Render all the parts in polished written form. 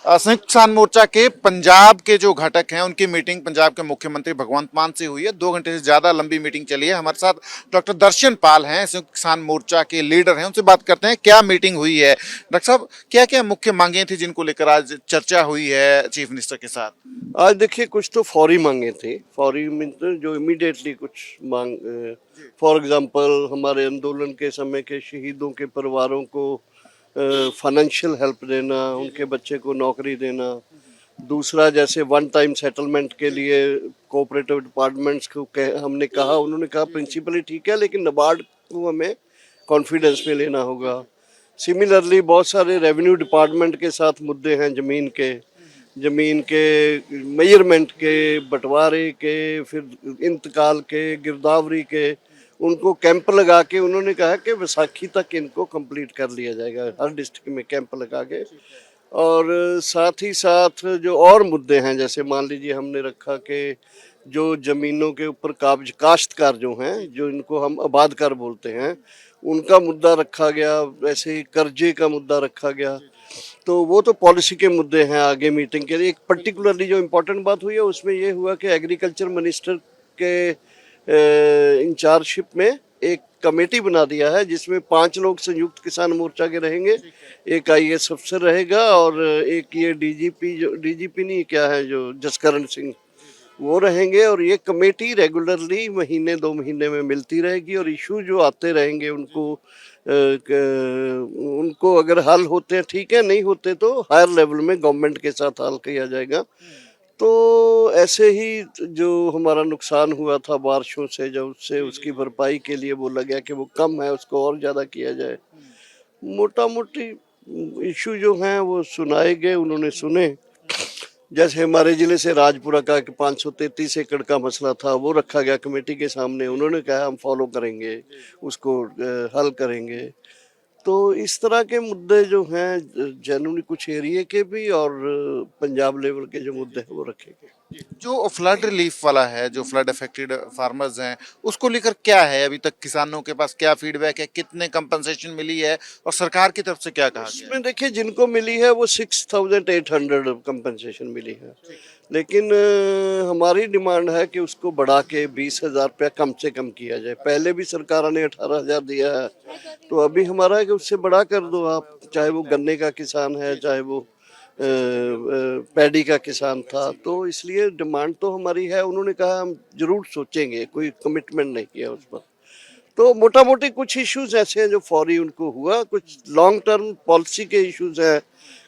संयुक्त किसान मोर्चा के पंजाब के जो घटक हैं उनकी मीटिंग पंजाब के मुख्यमंत्री भगवंत मान से हुई है। 2 घंटे से ज्यादा लंबी मीटिंग चली है। हमारे साथ डॉक्टर दर्शन पाल हैं, संयुक्त किसान मोर्चा के लीडर हैं। उनसे बात करते हैं क्या मीटिंग हुई है। डॉक्टर साहब, क्या क्या मुख्य मांगे थी जिनको लेकर आज चर्चा हुई है चीफ मिनिस्टर के साथ? आज देखिए कुछ तो फौरी मांगे थे। फौरी मीन्स जो इमीडिएटली कुछ मांग, फॉर एग्जांपल हमारे आंदोलन के समय के शहीदों के परिवारों को फाइनेंशियल हेल्प देना, उनके बच्चे को नौकरी देना। दूसरा, जैसे वन टाइम सेटलमेंट के लिए कोऑपरेटिव डिपार्टमेंट्स को हमने कहा, उन्होंने कहा प्रिंसिपली ठीक है लेकिन नाबार्ड को हमें कॉन्फिडेंस में लेना होगा। सिमिलरली बहुत सारे रेवेन्यू डिपार्टमेंट के साथ मुद्दे हैं, ज़मीन के मेजरमेंट के, बंटवारे के, फिर इंतकाल के, गिरदावरी के। उनको कैंप लगा के उन्होंने कहा कि वैसाखी तक इनको कंप्लीट कर लिया जाएगा, हर डिस्ट्रिक्ट में कैंप लगा के। और साथ ही साथ जो और मुद्दे हैं, जैसे मान लीजिए हमने रखा कि जो ज़मीनों के ऊपर काब्ज काश्तकार जो हैं, जो इनको हम आबादकार बोलते हैं, उनका मुद्दा रखा गया। वैसे ही कर्जे का मुद्दा रखा गया। तो वो तो पॉलिसी के मुद्दे हैं आगे मीटिंग के लिए। एक पर्टिकुलरली जो इम्पोर्टेंट बात हुई है उसमें ये हुआ कि एग्रीकल्चर मिनिस्टर के इंचार्जशिप में एक कमेटी बना दिया है जिसमें 5 लोग संयुक्त किसान मोर्चा के रहेंगे, एक IAS अफसर रहेगा और एक ये DGP, जो DGP नहीं क्या है, जो जसकरण सिंह, वो रहेंगे। और ये कमेटी रेगुलरली महीने 2 महीने में मिलती रहेगी और इशू जो आते रहेंगे उनको अगर हल होते हैं ठीक है, नहीं होते तो हायर लेवल में गवर्नमेंट के साथ हल किया जाएगा। तो ऐसे ही जो हमारा नुकसान हुआ था बारिशों से, जब उससे उसकी भरपाई के लिए बोला गया कि वो कम है, उसको और ज़्यादा किया जाए। मोटा मोटी इशू जो हैं वो सुनाए गए, उन्होंने सुने। जैसे हमारे जिले से राजपुरा का 533 एकड़ का मसला था, वो रखा गया कमेटी के सामने। उन्होंने कहा हम फॉलो करेंगे, उसको हल करेंगे। तो इस तरह के मुद्दे जो हैं जनरली कुछ एरिया के भी और पंजाब लेवल के जो मुद्दे हैं वो रखे गए। जो फ्लड रिलीफ वाला है, जो फ्लड अफेक्टेड फार्मर्स हैं, उसको लेकर क्या है अभी तक किसानों के पास क्या फीडबैक है, कितने कंपनसेशन मिली है और सरकार की तरफ से क्या कहा गया है? इसमें देखिए जिनको मिली है वो 6,800 कंपनसेशन मिली है। लेकिन हमारी डिमांड है कि उसको बढ़ा के 20,000 रुपया कम से कम किया जाए। पहले भी सरकार ने 18,000 दिया है, तो अभी हमारा है कि उससे बढ़ा कर दो आप। चाहे वो गन्ने का किसान है, चाहे वो पैडी का किसान था। तो इसलिए डिमांड तो हमारी है। उन्होंने कहा हम जरूर सोचेंगे, कोई कमिटमेंट नहीं किया उस पर। तो मोटा मोटी कुछ इश्यूज ऐसे हैं जो फौरी उनको हुआ, कुछ लॉन्ग टर्म पॉलिसी के इश्यूज हैं,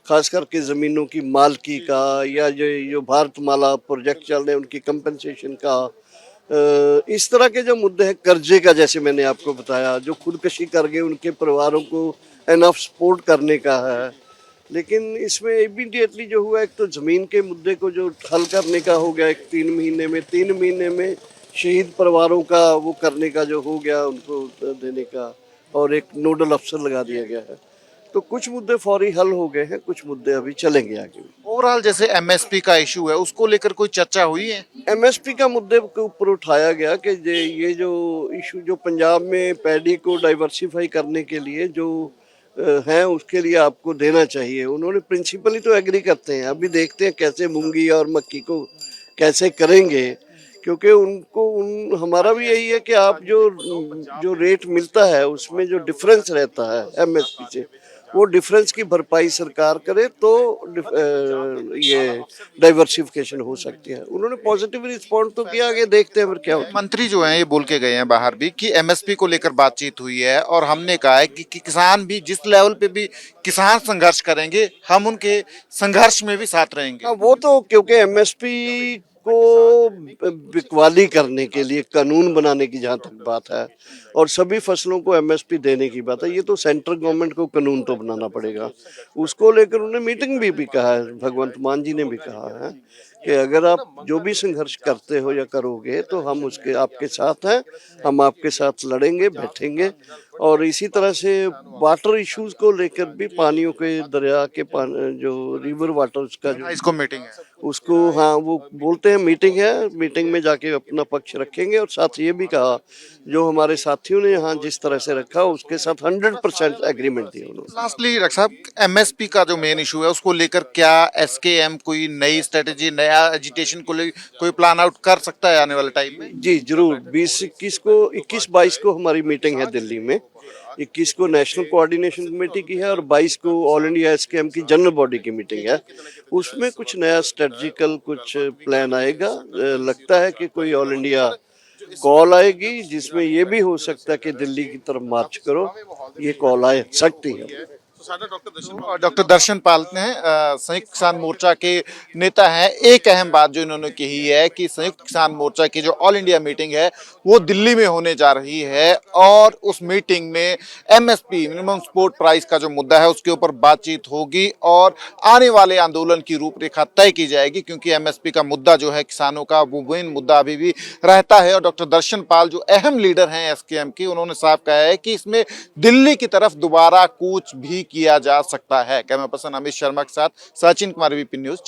खास करके ज़मीनों की मालकी का, या जो भारतमाला प्रोजेक्ट चल रहे हैं उनकी कंपनसेशन का। इस तरह के जो मुद्दे हैं, कर्जे का जैसे मैंने आपको बताया, जो खुदकशी कर गए उनके परिवारों को एनफ सपोर्ट करने का है। लेकिन इसमें इमीडिएटली जो हुआ, एक तो ज़मीन के मुद्दे को जो हल करने का हो गया, एक 3 महीने में शहीद परिवारों का वो करने का जो हो गया, उनको देने का, और एक नोडल अफसर लगा दिया गया है। तो कुछ मुद्दे फौरी हल हो गए हैं, कुछ मुद्दे अभी चलेंगे आगे भी। ओवरऑल जैसे MSP का इशू है, उसको लेकर कोई चर्चा हुई है? MSP का मुद्दे के ऊपर उठाया गया कि ये जो इशू जो पंजाब में पैडी को डाइवर्सिफाई करने के लिए जो हैं, उसके लिए आपको देना चाहिए। उन्होंने प्रिंसिपली तो एग्री करते हैं, अभी देखते हैं कैसे मूंगी और मक्की को कैसे करेंगे। क्योंकि हमारा भी यही है कि आप जो रेट मिलता है उसमें जो डिफरेंस रहता है MSP से, वो डिफरेंस की भरपाई सरकार करे तो ये डाइवर्सिफिकेशन हो सकती है। उन्होंने पॉजिटिव रिस्पॉन्ड तो किया, आगे देखते हैं फिर क्या होता है। मंत्री जो हैं ये बोल के गए हैं बाहर भी कि MSP को लेकर बातचीत हुई है और हमने कहा है कि किसान भी जिस लेवल पे भी किसान संघर्ष करेंगे, हम उनके संघर्ष में भी साथ रहेंगे। हाँ, वो तो क्योंकि MSP को बिकवाली करने के लिए कानून बनाने की जहाँ तक बात है, और सभी फसलों को MSP देने की बात है, ये तो सेंट्रल गवर्नमेंट को कानून तो बनाना पड़ेगा। उसको लेकर उन्होंने मीटिंग भी कहा है, भगवंत मान जी ने भी कहा है कि अगर आप जो भी संघर्ष करते हो या करोगे तो हम उसके आपके साथ हैं, हम आपके साथ लड़ेंगे, बैठेंगे। और इसी तरह से वाटर इश्यूज को लेकर भी पानियों के दरिया के जो रिवर वाटर का जो इसको मीटिंग है। उसको, हाँ वो बोलते हैं मीटिंग है, मीटिंग में जाके अपना पक्ष रखेंगे। और साथ ये भी कहा जो हमारे साथियों ने यहाँ जिस तरह से रखा उसके साथ 100% एग्रीमेंट दिया उन्होंने। लास्टली डॉक्टर साहब, एमएसपी का जो मेन इशू है उसको लेकर क्या एसकेएम कोई नई स्ट्रेटेजी, नया एजिटेशन को लेकर कोई प्लान आउट कर सकता है आने वाले टाइम में? जी जरूर, 21-22 को हमारी मीटिंग है दिल्ली में। 21 को नेशनल कोऑर्डिनेशन कमेटी की है और 22 को ऑल इंडिया एसकेएम की जनरल बॉडी की मीटिंग है। उसमें कुछ नया स्ट्रेटजिकल कुछ प्लान आएगा। लगता है कि कोई ऑल इंडिया कॉल आएगी जिसमें ये भी हो सकता है कि दिल्ली की तरफ मार्च करो, ये कॉल आ सकती है। और डॉक्टर दर्शन पाल हैं, संयुक्त किसान मोर्चा के नेता हैं। एक अहम बात जो इन्होंने कही है कि संयुक्त किसान मोर्चा की जो ऑल इंडिया मीटिंग है वो दिल्ली में होने जा रही है और उस मीटिंग में एमएसपी, मिनिमम सपोर्ट प्राइस का जो मुद्दा है उसके ऊपर बातचीत होगी और आने वाले आंदोलन की रूपरेखा तय की जाएगी, क्योंकि एमएसपी का मुद्दा जो है किसानों का वो मेन मुद्दा अभी भी रहता है। और डॉक्टर दर्शन पाल जो अहम लीडर हैं एसकेएम की, उन्होंने साफ कहा है कि इसमें दिल्ली की तरफ दोबारा कूच भी किया जा सकता है। कैमरा पर्सन अमित शर्मा के साथ सचिन कुमार, वीपी न्यूज।